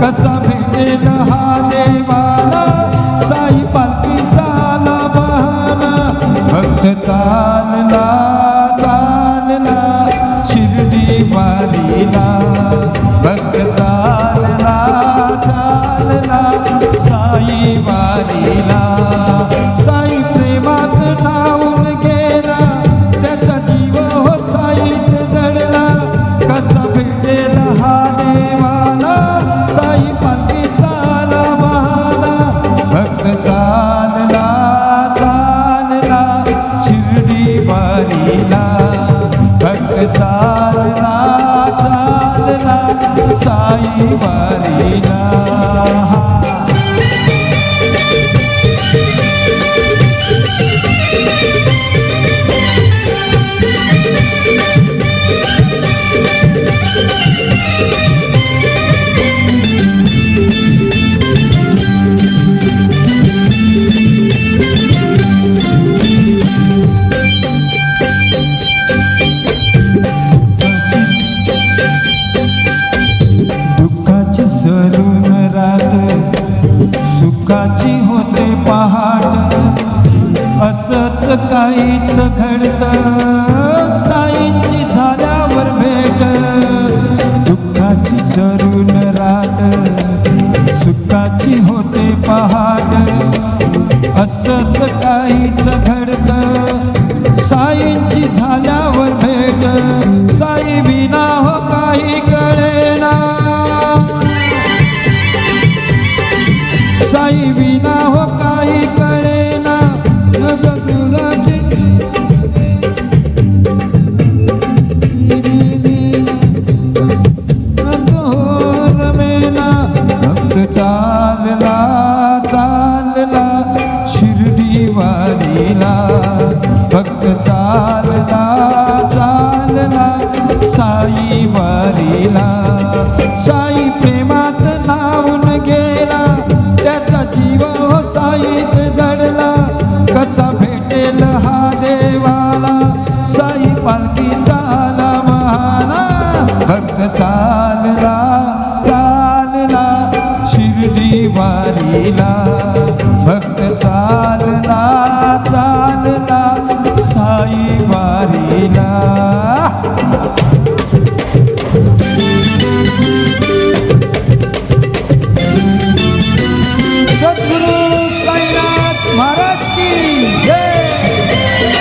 कसा भेटेल हा देवाला साई पालखीचा आला बहाना भक्त चालला चालला शिर्डी वारीला भक्त चालला चालला साई वारीला साई प्रेमात नावून गेला त्याचा जीव हो साईत जडला कसा भेटेल हा देवाला साई पालखीचा आला बहाना भक्त चालला चालला शिर्डी वारीला भक्त चालला चालला साई वारीला दुःखाची सरून रात सुखाची होते पहाट असंच काहीच घडतं साईंची झाल्यावर भेट दुःखाची सरून रात सुखाची होते पहाट असंच काहीच घडतं साईंची झाल्यावर भेट साई विना हो काही कळेना साई विना हो काही कळेना भक्त चालला चालला शिर्डी वारीला भक्त चालला चालला साई वारीला साई प्रेमात नावून गेला त्याचा जीव हो साईत जडला कसा भेटेल हा देवाला साई पालखीचा आला बहाना भक्त चालला चालला शिर्डी वारीला भक्त चालला चालला साई वारीला सद्गुरु साईनाथ महाराज की जय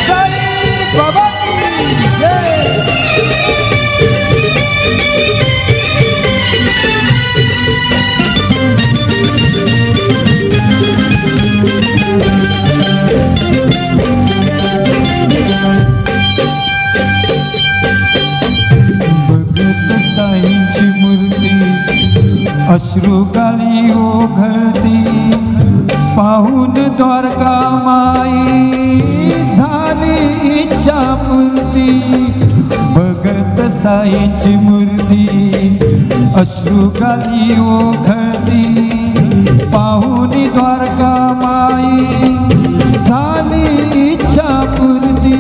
साई बाबा की जय बघत साईंची मूर्ती अश्रू गाली ओघळती पाहून द्वारका माई झाली इच्छा पूर्ती बघत साईंची मूर्ती अश्रू गाली ओघळती पाहून द्वारका माई झाली इच्छा पूर्ती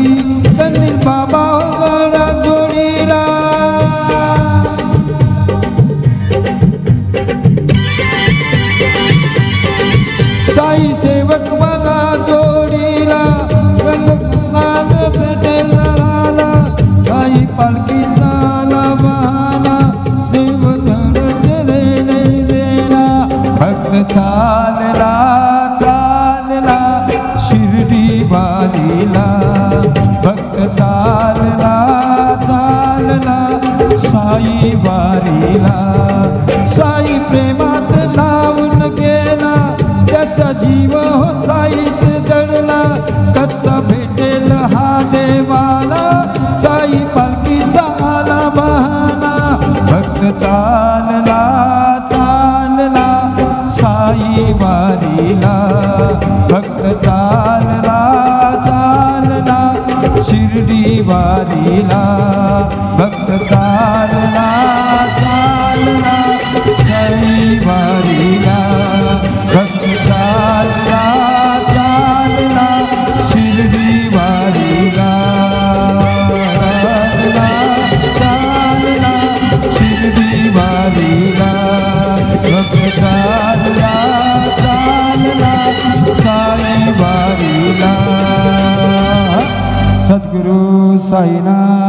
कंदील बाबा गळा जोडीला साई सेवक मला जोडीला गंगाल भेटेल राला साई पालखीचा आला बहाना देव धडच रे देना भक्त चालला चालला शिर्डी वारीला भक्त चालला चालला साई वारीला साई प्रेमात नावून गेला त्याचा जीव हो साईत जडला कसा भेटेल हा देवाला साई पालखीचा आला बहाना भक्त चालला चालला साई वारीला भक्त चालला चालला शिर्डी वारीला भक्त चालला चालला साई वारीला भक्त चालला साईनाथ